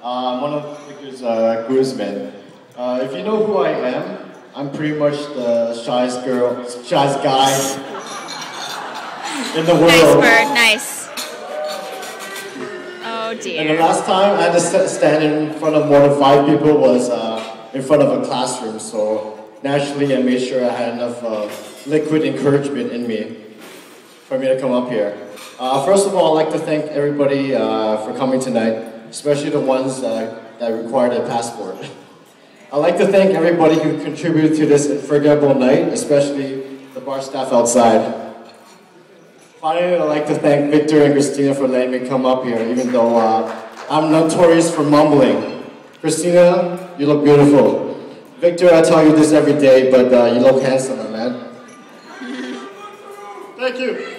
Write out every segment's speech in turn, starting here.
I'm one of Victor's groomsmen. If you know who I am, I'm pretty much the shyest guy in the world. Nice, Bird, nice. Oh dear. And the last time I had to stand in front of more than 5 people was in front of a classroom, so naturally I made sure I had enough liquid encouragement in me for me to come up here. First of all, I'd like to thank everybody for coming tonight, especially the ones that required a passport. I'd like to thank everybody who contributed to this unforgettable night, especially the bar staff outside. Finally, I'd like to thank Victor and Christina for letting me come up here, even though I'm notorious for mumbling. Christina, you look beautiful. Victor, I tell you this every day, but you look handsome, man. Thank you.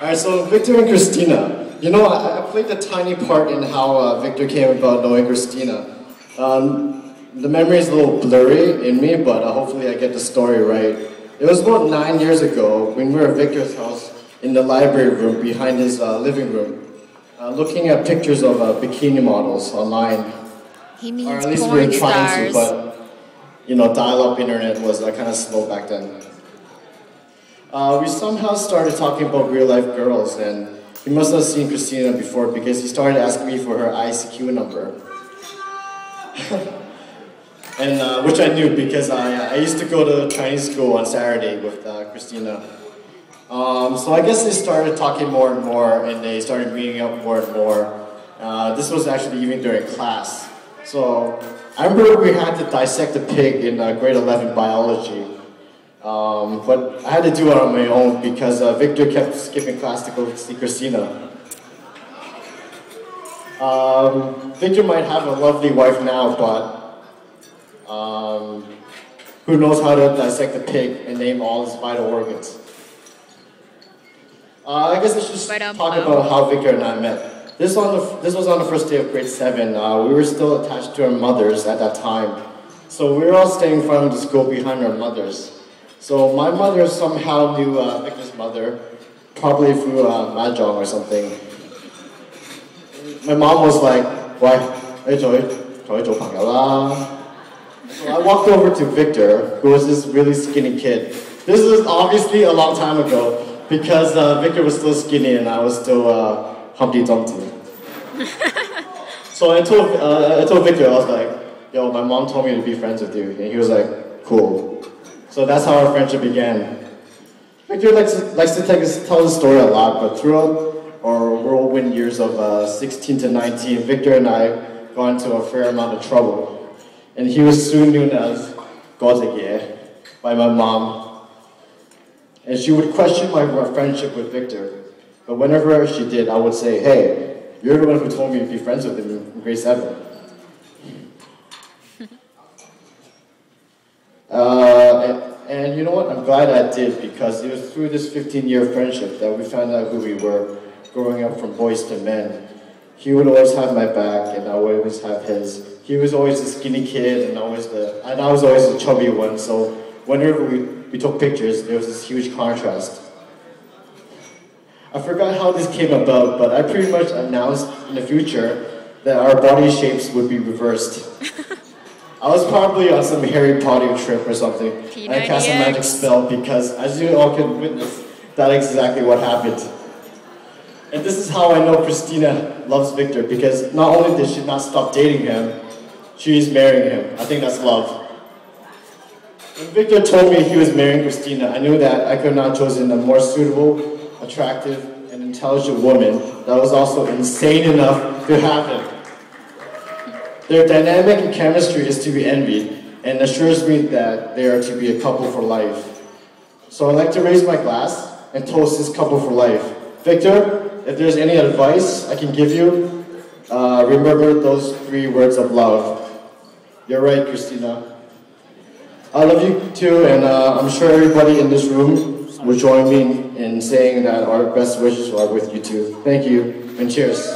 Alright, so Victor and Christina. You know, I played a tiny part in how Victor came about knowing Christina. The memory is a little blurry in me, but hopefully I get the story right. It was about 9 years ago when we were at Victor's house in the library room behind his living room, looking at pictures of bikini models online. He means or at least we porn were trying stars. to, but you know, dial-up internet was kind of slow back then. We somehow started talking about real-life girls, and he must have seen Christina before because he started asking me for her ICQ number. And which I knew because I used to go to Chinese school on Saturday with Christina. So I guess they started talking more and more, and they started meeting up more and more. This was actually even during class. So I remember we had to dissect a pig in grade 11 biology. But I had to do it on my own because Victor kept skipping class to go see Christina. Victor might have a lovely wife now, but who knows how to dissect a pig and name all his vital organs. I guess I should just talk about how Victor and I met. This was on the first day of grade 7. We were still attached to our mothers at that time. So we were all staying in front of the school behind our mothers. So my mother somehow knew Victor's mother, probably through Mahjong or something. My mom was like, "Why? So I walked over to Victor, who was this really skinny kid. This was obviously a long time ago because Victor was still skinny and I was still Humpty Dumpty. So I told Victor, I was like, "Yo, my mom told me to be friends with you," and he was like, "Cool." So that's how our friendship began. Victor likes to tell the story a lot, but throughout our whirlwind years of 16 to 19, Victor and I got into a fair amount of trouble. And he was soon known as Gozege by my mom. And she would question my friendship with Victor. But whenever she did, I would say, "Hey, you're the one who told me to be friends with him in grade 7. And you know what? I'm glad I did because it was through this 15-year friendship that we found out who we were, growing up from boys to men. He would always have my back, and I would always have his. He was always the skinny kid, and I was always the chubby one. So whenever we took pictures, there was this huge contrast. I forgot how this came about, but I pretty much announced in the future that our body shapes would be reversed. I was probably on some Harry Potter trip or something. I cast a magic spell because, as you all can witness, that's exactly what happened. And this is how I know Christina loves Victor, because not only did she not stop dating him, she's marrying him. I think that's love. When Victor told me he was marrying Christina, I knew that I could not have chosen a more suitable, attractive, and intelligent woman that was also insane enough to have him. Their dynamic and chemistry is to be envied, and assures me that they are to be a couple for life. So I'd like to raise my glass and toast this couple for life. Victor, if there's any advice I can give you, remember those 3 words of love. You're right, Christina. I love you too, and I'm sure everybody in this room will join me in saying that our best wishes are with you too. Thank you, and cheers.